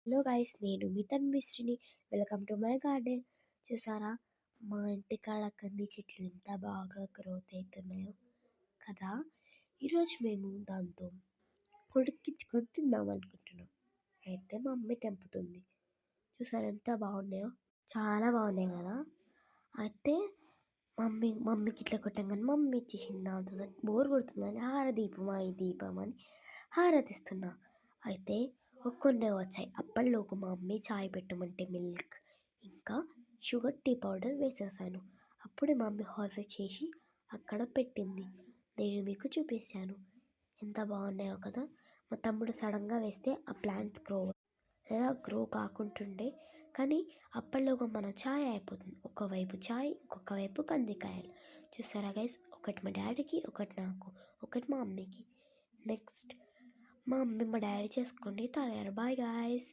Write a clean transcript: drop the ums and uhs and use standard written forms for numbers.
Hello guys, నేను మీ తన్మిశ్రీని. Welcome to my garden. చూసారా, మా ఇంటి కాడ కంది చెట్లు ఎంత బాగా గ్రోత్ అవుతున్నాయో కదా. ఈరోజు మేము దాంతో ఉడికించుకొని తిందాం అనుకుంటున్నాం. అయితే మా మమ్మీ తెంపుతుంది. చూసారా ఎంత బాగున్నాయో, చాలా బాగున్నాయి కదా. అయితే మమ్మీకి ఇట్లా కొట్టంగానే మమ్మీ ఇచ్చేసింది. దాంతో బోర్ కొడుతుందని హారదీపం ఈ దీపం అని హారతిస్తున్నా. అయితే కొన్ని వచ్చాయి. అప్పటిలోపు మా మమ్మీ చాయ్ పెట్టమంటే మిల్క్ ఇంకా షుగర్ టీ పౌడర్ వేసేసాను. అప్పుడే మా మమ్మీ హార్వెస్ట్ చేసి అక్కడ పెట్టింది. నేను మీకు చూపిస్తాను ఎంత బాగున్నాయో కదా. మా తమ్ముడు సడన్గా వేస్తే ఆ ప్లాంట్స్ గ్రో కాకుంటుండే. కానీ అప్పటిలోగా మన ఛాయ్ అయిపోతుంది. ఒకవైపు ఛాయ్, ఇంకొక వైపు కందికాయలు. చూసారా గైస్, ఒకటి మా డాడీకి, ఒకటి నాకు, ఒకటి మా మమ్మీకి. నెక్స్ట్ మా మమ్మీ మా డాడీ చేసుకొని తాగారు. Bye guys.